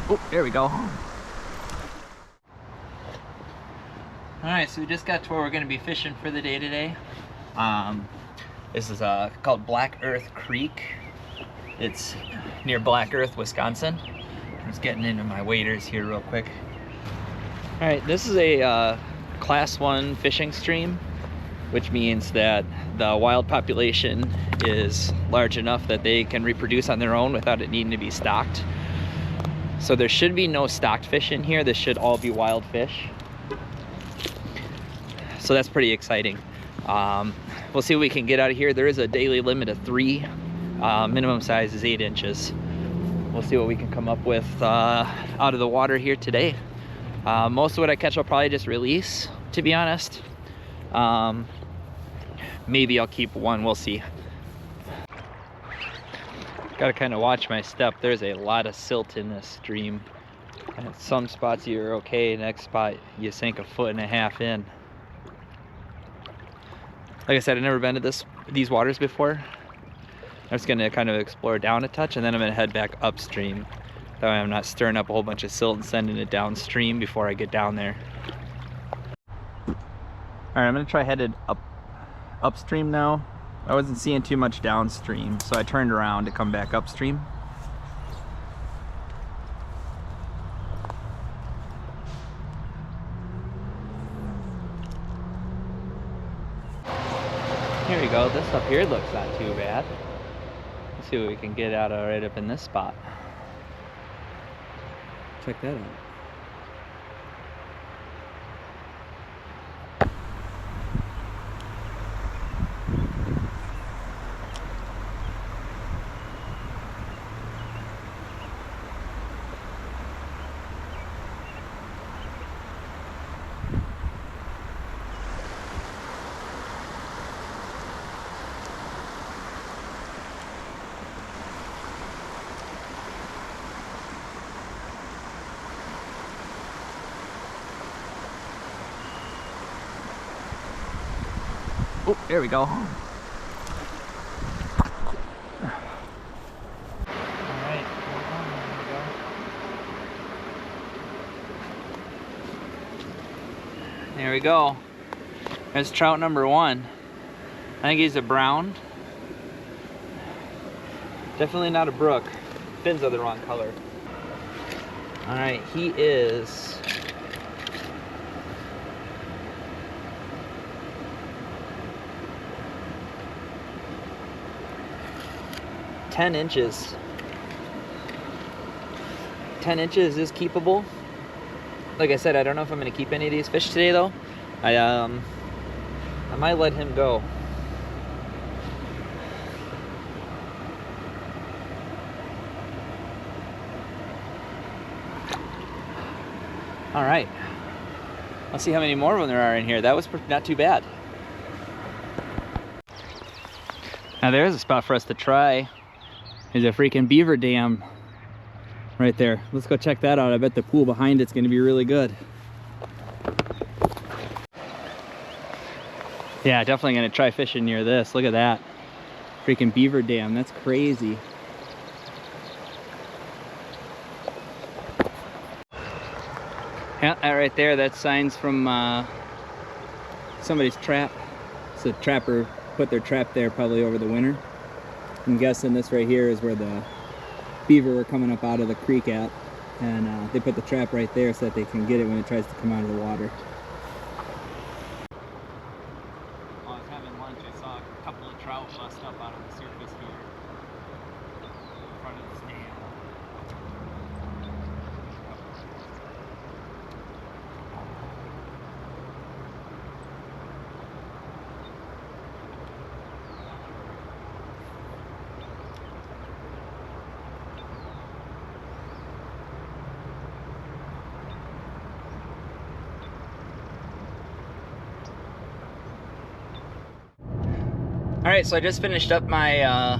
Oh, there we go. Alright, so we just got to where we're going to be fishing for the day today. This is called Black Earth Creek. It's near Black Earth, Wisconsin. I'm just getting into my waders here real quick. Alright, this is a class 1 fishing stream, which means that the wild population is large enough that they can reproduce on their own without it needing to be stocked. So there should be no stocked fish in here. This should all be wild fish. So that's pretty exciting. We'll see what we can get out of here. There is a daily limit of 3. Minimum size is 8 inches. We'll see what we can come up with out of the water here today. Most of what I catch I'll probably just release, to be honest. Maybe I'll keep one, we'll see. Gotta kind of watch my step. There's a lot of silt in this stream. At some spots you're okay, next spot you sink 1.5 feet in. Like I said, I've never been to these waters before. I'm just gonna kind of explore down a touch, and then I'm gonna head back upstream. That way I'm not stirring up a whole bunch of silt and sending it downstream before I get down there. All right, I'm gonna try headed upstream now. I wasn't seeing too much downstream, so I turned around to come back upstream. Here we go. This up here looks not too bad. Let's see what we can get out of right up in this spot. Check that out. Oh, there we go. All right. There we go. There's trout number 1. I think he's a brown. Definitely not a brook. Fins are the wrong color. All right, he is 10 inches. 10 inches is keepable. Like I said, I don't know if I'm gonna keep any of these fish today though. I might let him go. All right, let's see how many more of them there are in here. That was not too bad. Now there's a spot for us to try. There's a freaking beaver dam right there. Let's go check that out. I bet the pool behind it's gonna be really good. Yeah, definitely gonna try fishing near this. Look at that. Freaking beaver dam, that's crazy. Yeah, that right there, that's signs from somebody's trap. So the trapper put their trap there probably over the winter. I'm guessing this right here is where the beaver were coming up out of the creek at, and they put the trap right there so that they can get it when it tries to come out of the water. While I was having lunch, I saw a couple of trout bust up out of the surface here in front of this dam. Alright, so I just finished up my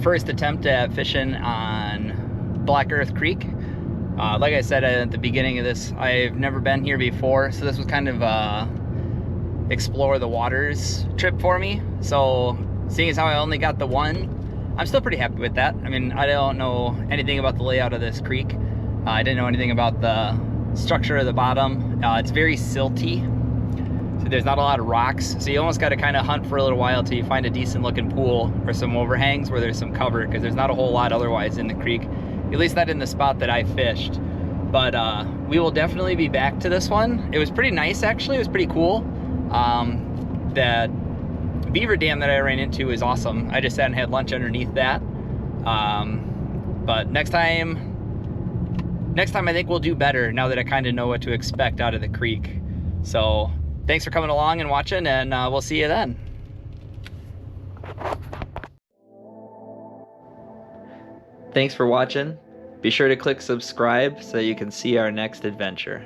first attempt at fishing on Black Earth Creek. Like I said at the beginning of this, I've never been here before, so this was kind of explore the waters trip for me. So seeing as how I only got the one, I'm still pretty happy with that. I mean, I don't know anything about the layout of this creek. I didn't know anything about the structure of the bottom. It's very silty, so there's not a lot of rocks, so you almost got to kind of hunt for a little while till you find a decent looking pool or some overhangs where there's some cover, because there's not a whole lot otherwise in the creek, at least not in the spot that I fished. But we will definitely be back to this one. It was pretty nice, actually. It was pretty cool. That beaver dam that I ran into is awesome. I just sat and had lunch underneath that. But next time I think we'll do better now that I kind of know what to expect out of the creek. So thanks for coming along and watching, and we'll see you then. Thanks for watching. Be sure to click subscribe so you can see our next adventure.